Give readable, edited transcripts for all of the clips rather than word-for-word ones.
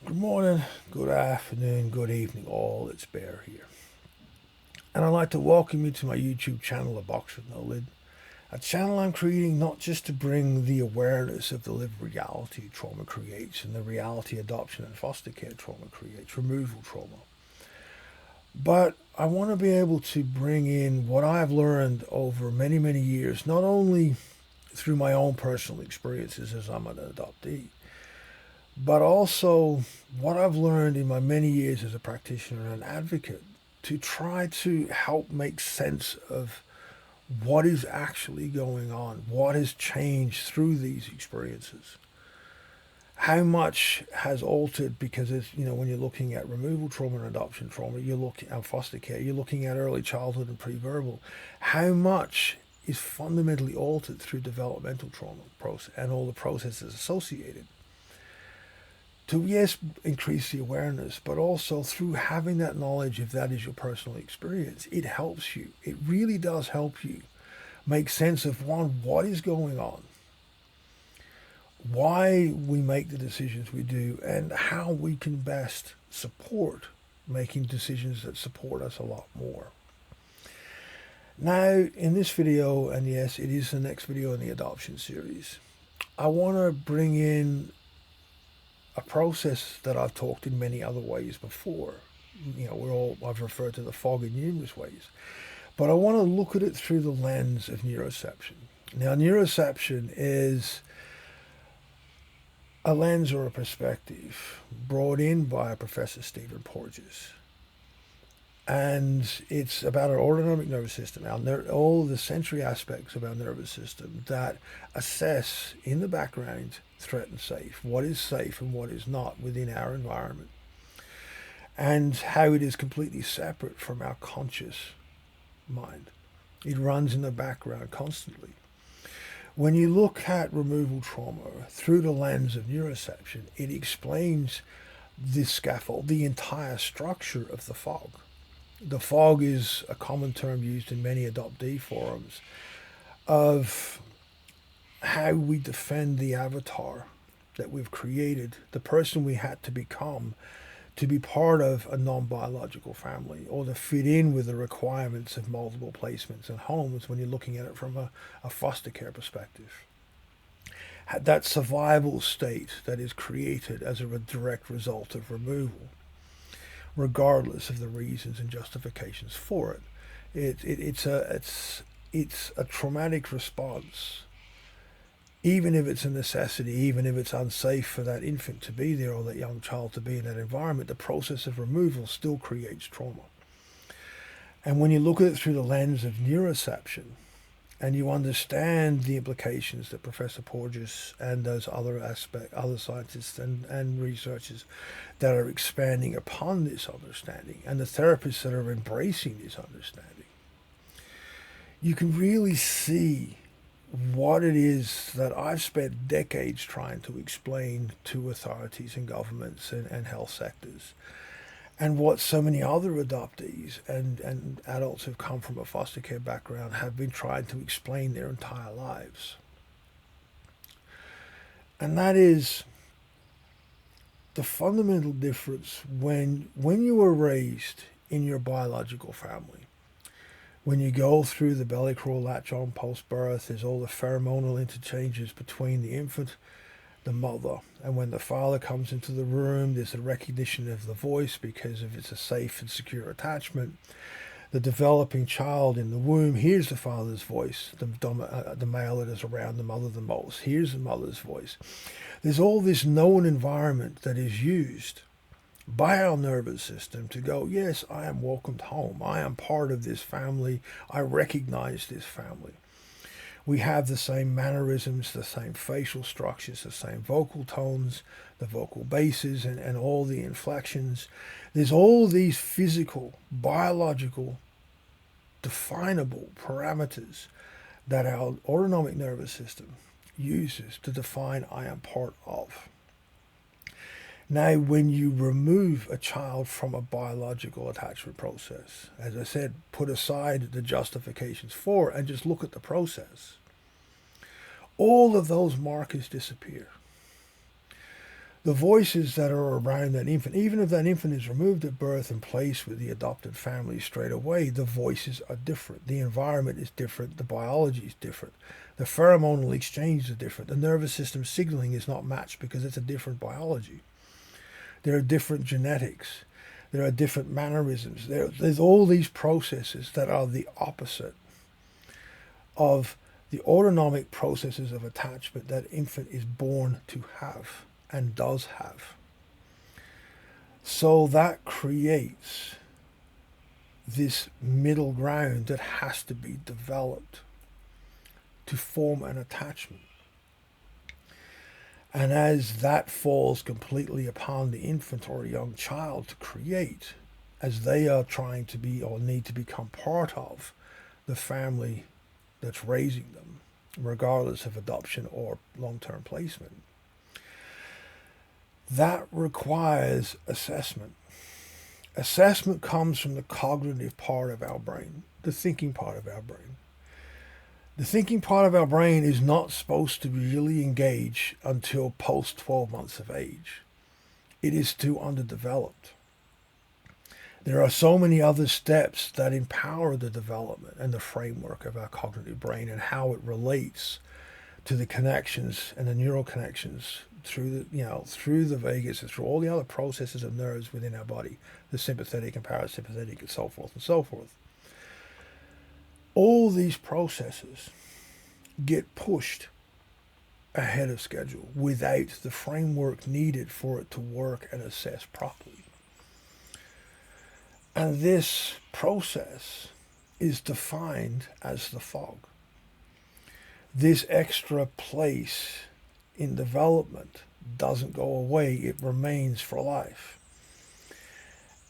Good morning, good afternoon, good evening, all. It's Bear here. And I'd like to welcome you to my YouTube channel, aboxwithnolid, a channel I'm creating not just to bring the awareness of the lived reality trauma creates and the reality adoption and foster care trauma creates, removal trauma, but I want to be able to bring in what I've learned over many, many years, not only through my own personal experiences as I'm an adoptee, but also what I've learned in my many years as a practitioner and advocate to try to help make sense of what is actually going on, what has changed through these experiences, how much has altered because it's, when you're looking at removal trauma and adoption trauma, you're looking at foster care, you're looking at early childhood and pre-verbal, how much is fundamentally altered through developmental trauma process and all the processes associated to, yes, increase the awareness, but also through having that knowledge, if that is your personal experience, it helps you. It really does help you make sense of, one, what is going on, why we make the decisions we do, and how we can best support making decisions that support us a lot more. Now, in this video, and yes, it is the next video in the adoption series, I want to bring in a process that I've talked in many other ways before. I've referred to the fog in numerous ways, but I want to look at it through the lens of neuroception. Now, neuroception is a lens or a perspective brought in by Professor Stephen Porges. And it's about our autonomic nervous system, all the sensory aspects of our nervous system that assess in the background threat and safe, what is safe and what is not within our environment, and how it is completely separate from our conscious mind. It runs in the background constantly. When you look at removal trauma through the lens of neuroception, it explains this scaffold, the entire structure of the fog. The fog is a common term used in many adoptee forums of how we defend the avatar that we've created, the person we had to become to be part of a non-biological family or to fit in with the requirements of multiple placements and homes when you're looking at it from a foster care perspective. That survival state that is created as a direct result of removal, regardless of the reasons and justifications for it. It's a traumatic response, even if it's a necessity, even if it's unsafe for that infant to be there or that young child to be in that environment. The process of removal still creates trauma. And when you look at it through the lens of neuroception, and you understand the implications that Professor Porges and those other scientists and researchers that are expanding upon this understanding, and the therapists that are embracing this understanding, you can really see what it is that I've spent decades trying to explain to authorities and governments and health sectors, and what so many other adoptees and adults who've come from a foster care background have been trying to explain their entire lives. And that is the fundamental difference when you were raised in your biological family. When you go through the belly crawl, latch on, post-birth, there's all the pheromonal interchanges between the infant, the mother, and when the father comes into the room, there's a recognition of the voice because if it's a safe and secure attachment. The developing child in the womb hears the father's voice, the male that is around the mother the most hears the mother's voice. There's all this known environment that is used by our nervous system to go, yes, I am welcomed home, I am part of this family, I recognize this family. We have the same mannerisms, the same facial structures, the same vocal tones, the vocal bases, and all the inflections. There's all these physical, biological, definable parameters that our autonomic nervous system uses to define I am part of. Now, when you remove a child from a biological attachment process, as I said, put aside the justifications for it and just look at the process, all of those markers disappear. The voices that are around that infant, even if that infant is removed at birth and placed with the adopted family straight away, the voices are different. The environment is different. The biology is different. The pheromonal exchanges are different. The nervous system signaling is not matched because it's a different biology. There are different genetics. There are different mannerisms. There's all these processes that are the opposite of the autonomic processes of attachment that infant is born to have and does have. So that creates this middle ground that has to be developed to form an attachment. And as that falls completely upon the infant or a young child to create, as they are trying to be or need to become part of the family that's raising them, regardless of adoption or long-term placement, that requires assessment. Assessment comes from the cognitive part of our brain, the thinking part of our brain. The thinking part of our brain is not supposed to really engage until post 12 months of age. It is too underdeveloped. There are so many other steps that empower the development and the framework of our cognitive brain and how it relates to the connections and the neural connections through the vagus and through all the other processes of nerves within our body, the sympathetic and parasympathetic and so forth and so forth. All these processes get pushed ahead of schedule without the framework needed for it to work and assess properly. And this process is defined as the fog. This extra place in development doesn't go away, it remains for life.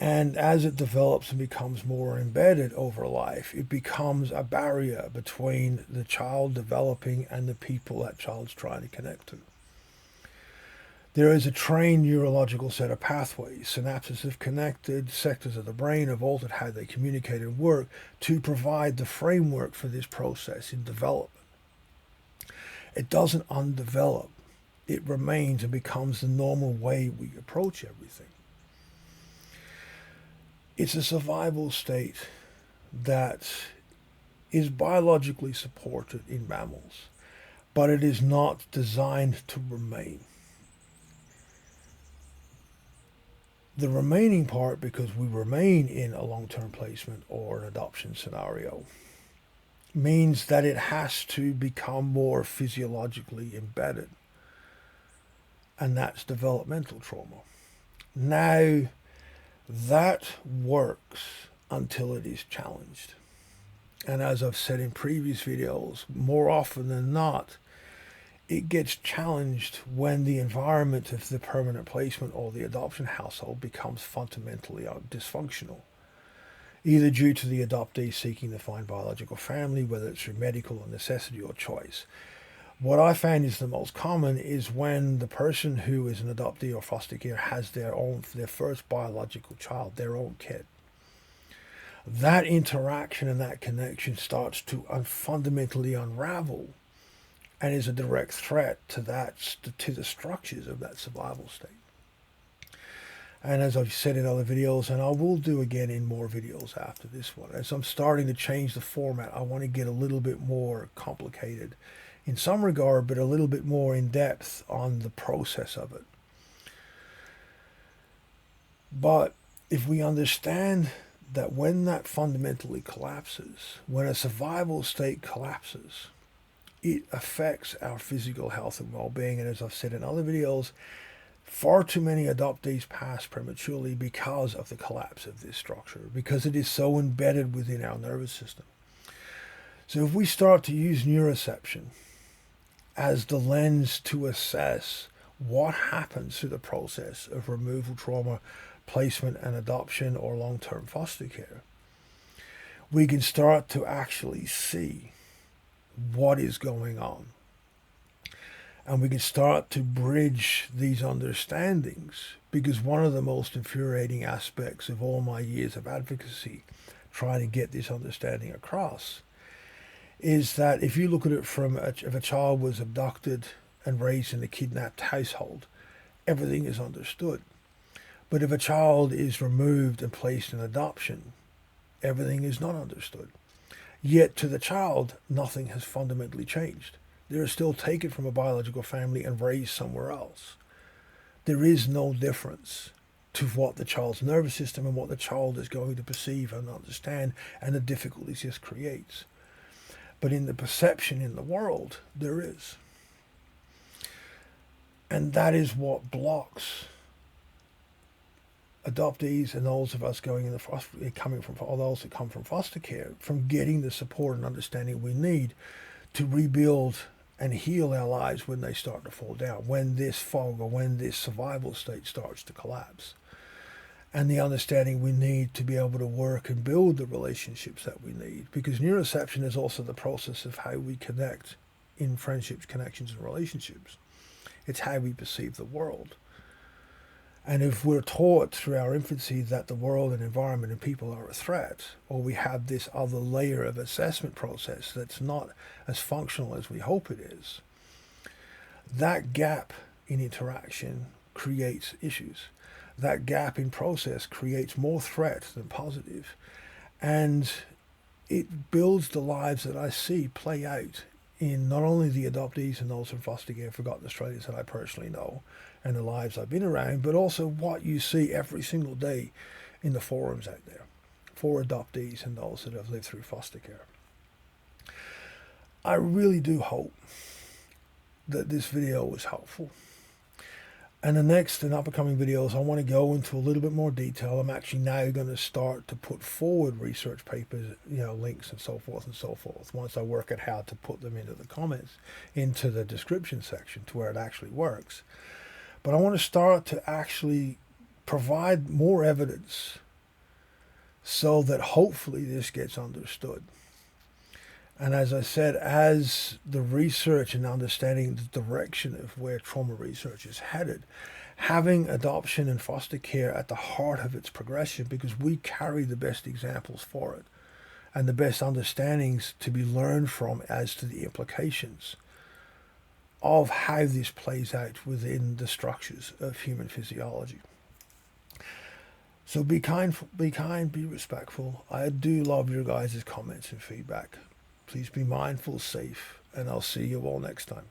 And as it develops and becomes more embedded over life, it becomes a barrier between the child developing and the people that child's trying to connect to. There is a trained neurological set of pathways. Synapses have connected, sectors of the brain have altered how they communicate and work to provide the framework for this process in development. It doesn't undevelop. It remains and becomes the normal way we approach everything. It's a survival state that is biologically supported in mammals, but it is not designed to remain. The remaining part, because we remain in a long-term placement or an adoption scenario, means that it has to become more physiologically embedded. And that's developmental trauma. Now, that works until it is challenged. And as I've said in previous videos, more often than not, it gets challenged when the environment of the permanent placement or the adoption household becomes fundamentally dysfunctional, either due to the adoptee seeking to find biological family, whether it's through medical or necessity or choice. What I found is the most common is when the person who is an adoptee or foster care has their first biological child, their own kid. That interaction and that connection starts to fundamentally unravel and is a direct threat to the structures of that survival state. And as I've said in other videos, and I will do again in more videos after this one, as I'm starting to change the format, I want to get a little bit more complicated in some regard, but a little bit more in depth on the process of it. But if we understand that when that fundamentally collapses, when a survival state collapses, it affects our physical health and well-being. And as I've said in other videos, far too many adoptees pass prematurely because of the collapse of this structure, because it is so embedded within our nervous system. So if we start to use neuroception as the lens to assess what happens through the process of removal trauma, placement and adoption or long-term foster care, we can start to actually see what is going on. And we can start to bridge these understandings, because one of the most infuriating aspects of all my years of advocacy trying to get this understanding across is that if you look at it from if a child was abducted and raised in a kidnapped household everything is understood. But if a child is removed and placed in adoption, everything is not understood. Yet to the child, nothing has fundamentally changed. They are still taken from a biological family and raised somewhere else. There is no difference to what the child's nervous system and what the child is going to perceive and understand, and the difficulties this creates. But in the perception in the world, there is. And that is what blocks adoptees and those of us going in the coming from, or those that come from foster care, from getting the support and understanding we need to rebuild and heal our lives when they start to fall down, when this fog or when this survival state starts to collapse. And the understanding we need to be able to work and build the relationships that we need. Because neuroception is also the process of how we connect in friendships, connections, and relationships. It's how we perceive the world. And if we're taught through our infancy that the world and environment and people are a threat, or we have this other layer of assessment process that's not as functional as we hope it is, that gap in interaction creates issues. That gap in process creates more threat than positive. And it builds the lives that I see play out in not only the adoptees and those in foster care, forgotten Australians that I personally know, and the lives I've been around, but also what you see every single day in the forums out there for adoptees and those that have lived through foster care. I really do hope that this video was helpful. And the next and upcoming videos, I want to go into a little bit more detail. I'm actually now going to start to put forward research papers, links and so forth, once I work out how to put them into the comments, into the description section to where it actually works. But I want to start to actually provide more evidence so that hopefully this gets understood. And as I said, as the research and understanding the direction of where trauma research is headed, having adoption and foster care at the heart of its progression, because we carry the best examples for it and the best understandings to be learned from as to the implications of how this plays out within the structures of human physiology. So be kind, be respectful. I do love your guys' comments and feedback. Please be mindful, safe, and I'll see you all next time.